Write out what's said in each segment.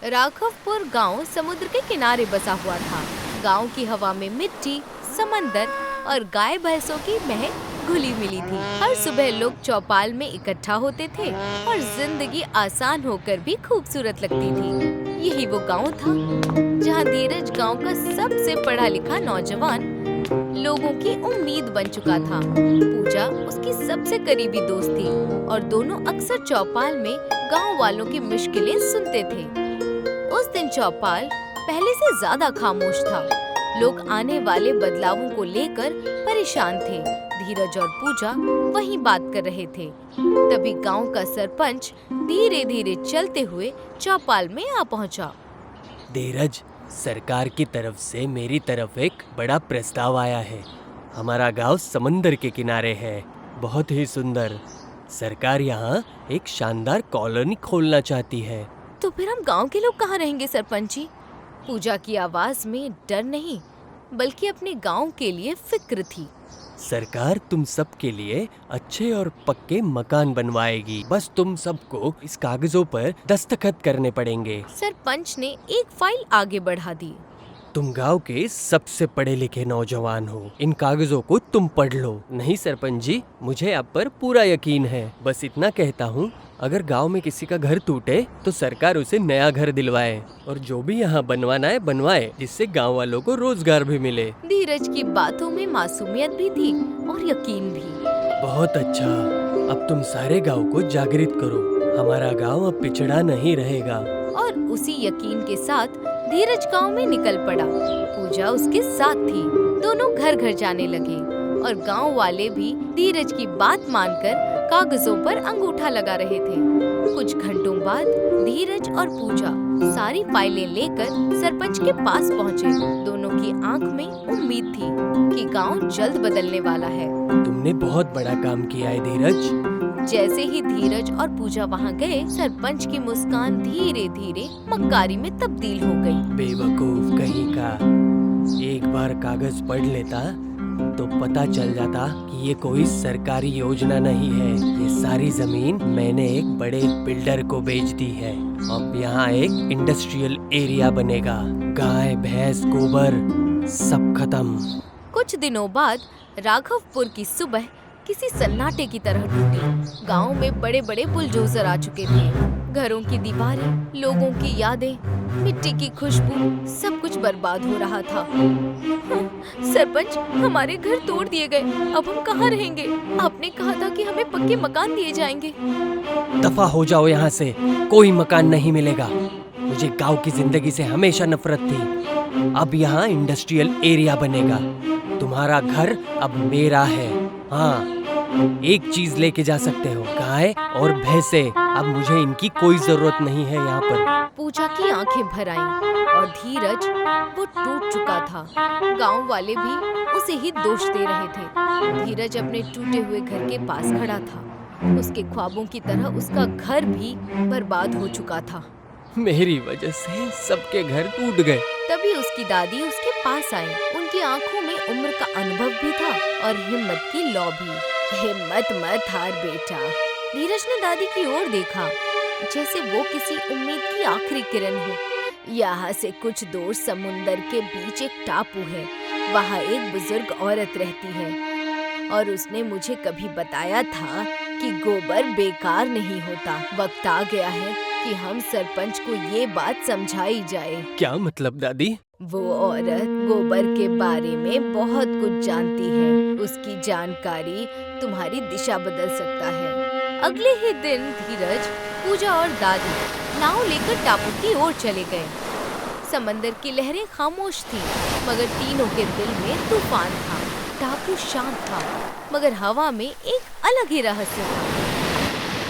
राघवपुर गांव समुद्र के किनारे बसा हुआ था। गांव की हवा में मिट्टी, समंदर और गाय भैंसों की महक घुली मिली थी। हर सुबह लोग चौपाल में इकट्ठा होते थे और जिंदगी आसान होकर भी खूबसूरत लगती थी। यही वो गांव था जहां धीरज गांव का सबसे पढ़ा लिखा नौजवान लोगों की उम्मीद बन चुका था। पूजा उसकी सबसे करीबी दोस्त थी और दोनों अक्सर चौपाल में गांव वालों की मुश्किलें सुनते थे। उस दिन चौपाल पहले से ज्यादा खामोश था। लोग आने वाले बदलावों को लेकर परेशान थे। धीरज और पूजा वहीं बात कर रहे थे। तभी गांव का सरपंच धीरे धीरे चलते हुए चौपाल में आ पहुंचा। धीरज, सरकार की तरफ से मेरी तरफ एक बड़ा प्रस्ताव आया है। हमारा गांव समंदर के किनारे है, बहुत ही सुंदर। सरकार यहाँ एक शानदार कॉलोनी खोलना चाहती है। तो फिर हम गांव के लोग कहाँ रहेंगे सरपंच जी? पूजा की आवाज में डर नहीं बल्कि अपने गांव के लिए फिक्र थी। सरकार तुम सब के लिए अच्छे और पक्के मकान बनवाएगी। बस तुम सबको इस कागजों पर दस्तखत करने पड़ेंगे। सरपंच ने एक फाइल आगे बढ़ा दी। तुम गांव के सबसे पढ़े लिखे नौजवान हो, इन कागजों को तुम पढ़ लो। नहीं सरपंच जी, मुझे आप पर पूरा यकीन है। बस इतना कहता हूँ, अगर गांव में किसी का घर टूटे तो सरकार उसे नया घर दिलवाए और जो भी यहाँ बनवाना है बनवाए, जिससे गांव वालों को रोजगार भी मिले। धीरज की बातों में मासूमियत भी थी और यकीन भी। बहुत अच्छा, अब तुम सारे गांव को जागृत करो। हमारा गांव अब पिछड़ा नहीं रहेगा। और उसी यकीन के साथ धीरज गांव में निकल पड़ा। पूजा उसके साथ थी। दोनों घर घर जाने लगे और गांव वाले भी धीरज की बात मानकर कागजों पर अंगूठा लगा रहे थे। कुछ घंटों बाद धीरज और पूजा सारी फाइलें लेकर सरपंच के पास पहुँचे। दोनों की आंख में उम्मीद थी कि गांव जल्द बदलने वाला है। तुमने बहुत बड़ा काम किया है धीरज। जैसे ही धीरज और पूजा वहाँ गए, सरपंच की मुस्कान धीरे धीरे मक्कारी में तब्दील हो गई। बेवकूफ कहीं का, एक बार कागज पढ़ लेता तो पता चल जाता कि ये कोई सरकारी योजना नहीं है। ये सारी जमीन मैंने एक बड़े बिल्डर को बेच दी है। अब यहाँ एक इंडस्ट्रियल एरिया बनेगा। गाय, भैंस, गोबर सब खत्म। कुछ दिनों बाद राघवपुर की सुबह किसी सन्नाटे की तरह टूटी। गांव में बड़े बड़े बुलडोजर आ चुके थे। घरों की दीवारें, लोगों की यादें, मिट्टी की खुशबू, सब कुछ बर्बाद हो रहा था। सरपंच, हमारे घर तोड़ दिए गए। अब हम कहाँ रहेंगे? आपने कहा था कि हमें पक्के मकान दिए जाएंगे। दफा हो जाओ यहाँ से, कोई मकान नहीं मिलेगा। मुझे गांव की जिंदगी से हमेशा नफरत थी। अब यहाँ इंडस्ट्रियल एरिया बनेगा। तुम्हारा घर अब मेरा है। हाँ, एक चीज लेके जा सकते हो, गाय और भैंसे। अब मुझे इनकी कोई जरूरत नहीं है यहाँ पर। पूजा की आंखें भर आईं और धीरज वो टूट चुका था। गांव वाले भी उसे ही दोष दे रहे थे। धीरज अपने टूटे हुए घर के पास खड़ा था। उसके ख्वाबों की तरह उसका घर भी बर्बाद हो चुका था। मेरी वजह से सबके घर टूट गए। तभी उसकी दादी उसके पास आई। उनकी आंखों में उम्र का अनुभव भी था और हिम्मत की लौ भी। हिम्मत मत हार बेटा। धीरज ने दादी की ओर देखा, जैसे वो किसी उम्मीद की आखिरी किरण हो। यहाँ से कुछ दूर समुंदर के बीच एक टापू है। वहाँ एक बुजुर्ग औरत रहती है और उसने मुझे कभी बताया था कि गोबर बेकार नहीं होता। वक्त आ गया है कि हम सरपंच को ये बात समझाई जाए। क्या मतलब दादी? वो औरत गोबर के बारे में बहुत कुछ जानती है। उसकी जानकारी तुम्हारी दिशा बदल सकता है। अगले ही दिन धीरज, पूजा और दादी नाव लेकर टापू की ओर चले गए। समंदर की लहरें खामोश थीं, मगर तीनों के दिल में तूफान था। टापू शांत था, मगर हवा में एक अलग ही रहस्य था।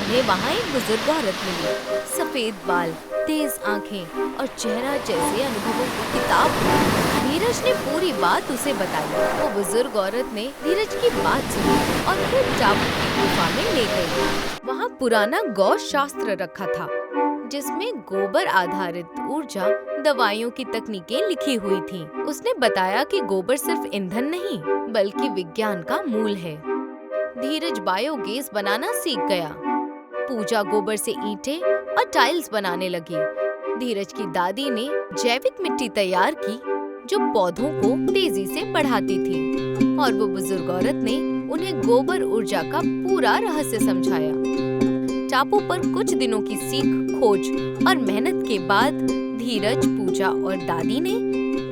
उन्हें वहाँ एक बुजुर्ग औरत मिली। सफेद बाल, तेज आंखें और चेहरा जैसे अनुभवों की किताब। धीरज ने पूरी बात उसे बताई। वो बुजुर्ग औरत ने धीरज की बात सुनी और फिर टापू की गुफा में ले गई। वहाँ पुराना गौ शास्त्र रखा था, जिसमें गोबर आधारित ऊर्जा दवाइयों की तकनीकें लिखी हुई थीं। उसने बताया कि गोबर सिर्फ ईंधन नहीं बल्कि विज्ञान का मूल है। धीरज बायोगैस बनाना सीख गया। पूजा गोबर से ईंटें और टाइल्स बनाने लगी। धीरज की दादी ने जैविक मिट्टी तैयार की जो पौधों को तेजी से बढ़ाती थी और वो बुजुर्ग औरत ने उन्हें गोबर ऊर्जा का पूरा रहस्य समझाया। टापू पर कुछ दिनों की सीख, खोज और मेहनत के बाद धीरज, पूजा और दादी ने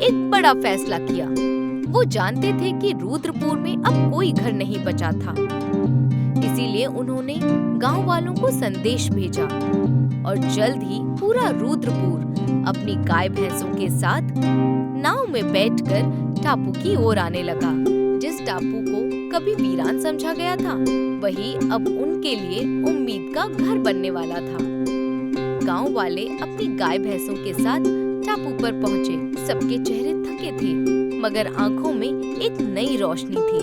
एक बड़ा फैसला किया। वो जानते थे कि रुद्रपुर में अब कोई घर नहीं बचा था, इसीलिए उन्होंने गांव वालों को संदेश भेजा और जल्द ही पूरा रुद्रपुर अपनी गाय भैंसों के साथ नाव में बैठकर टापू की ओर आने लगा। जिस टापू को कभी वीरान समझा गया था, वही अब उनके लिए उम्मीद का घर बनने वाला था। गांव वाले अपनी गाय भैंसों के साथ टापू पर पहुँचे। सबके चेहरे थके थे, मगर आंखों में एक नई रोशनी थी।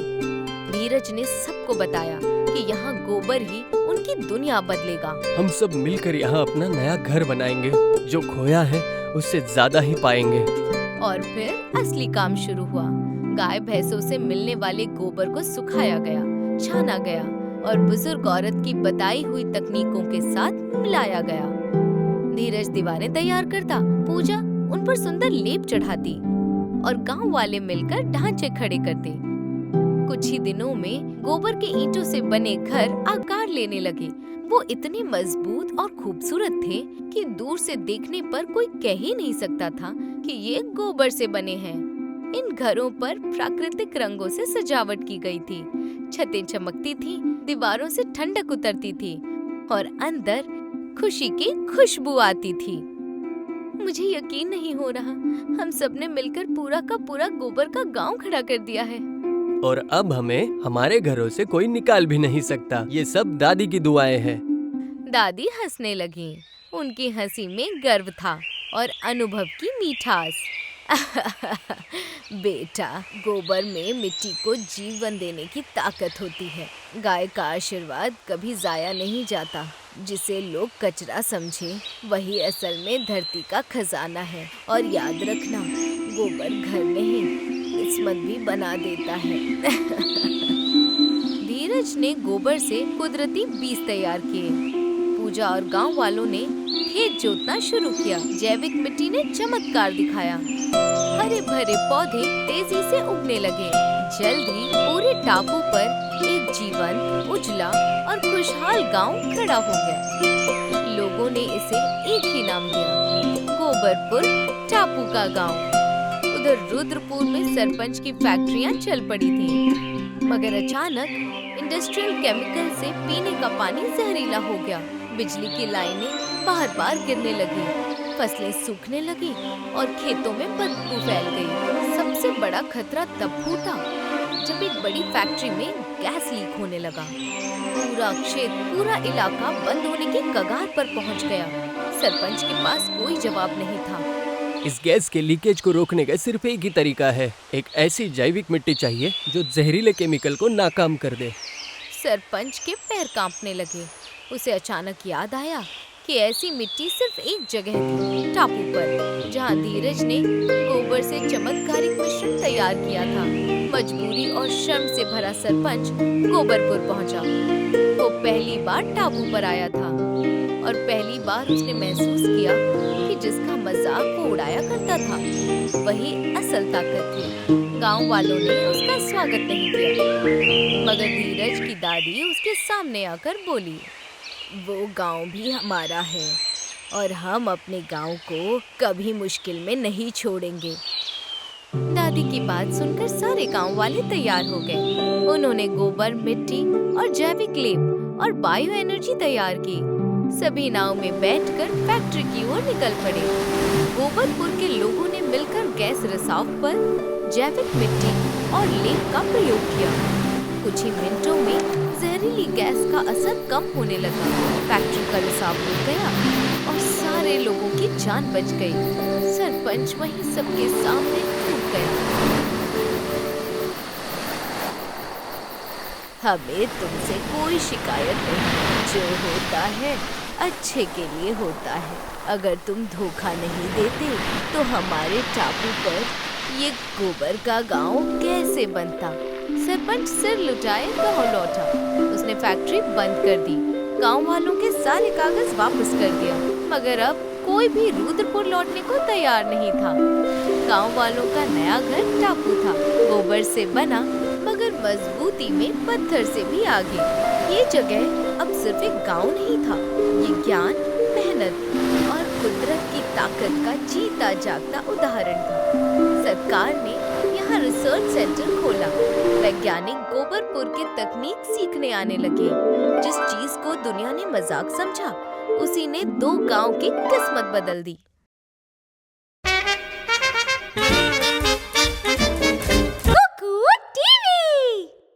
धीरज ने सबको बताया कि यहाँ गोबर ही उनकी दुनिया बदलेगा। हम सब मिलकर यहाँ अपना नया घर बनाएंगे, जो खोया है उससे ज्यादा ही पाएंगे। और फिर असली काम शुरू हुआ। गाय भैंसों से मिलने वाले गोबर को सुखाया गया, छाना गया और बुजुर्ग औरत की बताई हुई तकनीकों के साथ मिलाया गया। धीरज दीवारें तैयार करता, पूजा उन पर सुंदर लेप चढ़ाती और गांव वाले मिलकर ढांचे खड़े करते। कुछ ही दिनों में गोबर के ईंटों से बने घर आकार लेने लगे। वो इतने मजबूत और खूबसूरत थे कि दूर से देखने पर कोई कह ही नहीं सकता था कि ये गोबर से बने हैं। इन घरों पर प्राकृतिक रंगों से सजावट की गई थी। छतें चमकती थीं, दीवारों से ठंडक उतरती थी और अंदर खुशी की खुशबू आती थी। मुझे यकीन नहीं हो रहा, हम सबने मिलकर पूरा का पूरा गोबर का गांव खड़ा कर दिया है। और अब हमें हमारे घरों से कोई निकाल भी नहीं सकता। ये सब दादी की दुआएं हैं। दादी हंसने लगी। उनकी हंसी में गर्व था और अनुभव की मिठास। बेटा, गोबर में मिट्टी को जीवन देने की ताकत होती है। गाय का आशीर्वाद कभी जाया नहीं जाता। जिसे लोग कचरा समझे, वही असल में धरती का खजाना है। और याद रखना, गोबर घर नहीं, किस्मत भी बना देता है। धीरज ने गोबर से कुदरती बीज तैयार किए। पूजा और गांव वालों ने खेत जोतना शुरू किया। जैविक मिट्टी ने चमत्कार दिखाया। हरे भरे पौधे तेजी से उगने लगे। जल्द ही पूरे टापू पर एक जीवंत, उजला और खुशहाल गांव खड़ा हो गया। लोगों ने इसे एक ही नाम दिया, गोबरपुर टापू का गांव। उधर रुद्रपुर में सरपंच की फैक्ट्रियां चल पड़ी थीं, मगर अचानक इंडस्ट्रियल केमिकल से पीने का पानी जहरीला हो गया। बिजली की लाइनें बार-बार गिरने लगी, फसलें सूखने लगी और खेतों में बदबू फैल गई। सबसे बड़ा खतरा तब फूटा जब एक बड़ी फैक्ट्री में गैस लीक होने लगा। पूरा क्षेत्र, पूरा इलाका बंद होने की कगार पर पहुंच गया। सरपंच के पास कोई जवाब नहीं था। इस गैस के लीकेज को रोकने का सिर्फ एक ही तरीका है। एक ऐसी जैविक मिट्टी चाहिए जो जहरीले केमिकल को नाकाम कर दे। सरपंच के पैर कांपने लगे। उसे अचानक याद आया कि ऐसी मिट्टी सिर्फ एक जगह थी, टापू पर, जहां धीरज ने गोबर से चमत्कारिक मिश्रण तैयार किया था। मजबूरी और शर्म से भरा सरपंच गोबरपुर पहुंचा। वो पहली बार टापू पर आया था और पहली बार उसने महसूस किया कि जिसका मजाक वो उड़ाया करता था, वही असल ताकत थी। गांव वालों ने उसका स्वागत नहीं किया, मगर धीरज की दादी उसके सामने आकर बोली, वो गांव भी हमारा है और हम अपने गांव को कभी मुश्किल में नहीं छोड़ेंगे। दादी की बात सुनकर सारे गांव वाले तैयार हो गए। उन्होंने गोबर, मिट्टी और जैविक लेप और बायो एनर्जी तैयार की। सभी नाव में बैठकर फैक्ट्री की ओर निकल पड़े। गोबरपुर के लोगों ने मिलकर गैस रिसाव पर जैविक मिट्टी और लेप का प्रयोग किया। कुछ ही मिनटों में जहरीली गैस का असर कम होने लगा। फैक्ट्री का रिसाव रुक गया और सारे लोगों की जान बच गई। सरपंच वहीं सबके सामने टूट गया। हमें तुमसे कोई शिकायत नहीं। जो होता है अच्छे के लिए होता है। अगर तुम धोखा नहीं देते तो हमारे टापू पर ये गोबर का गांव कैसे बनता। सरपंच सिर लुटाए गांव लौटा। उसने फैक्ट्री बंद कर दी, गांव वालों के सारे कागज वापस कर दिया, मगर अब कोई भी रुद्रपुर लौटने को तैयार नहीं था। गांव वालों का नया घर टापू था, गोबर से बना मगर मजबूती में पत्थर से भी आगे। ये जगह अब सिर्फ एक गांव नहीं था, ये ज्ञान, मेहनत और कुदरत की ताकत का जीता जागता उदाहरण था। सरकार ने यहाँ रिसर्च सेंटर खोला। वैज्ञानिक गोबरपुर की तकनीक सीखने आने लगे। जिस चीज को दुनिया ने मजाक समझा, उसी ने 2 गांव की किस्मत बदल दी।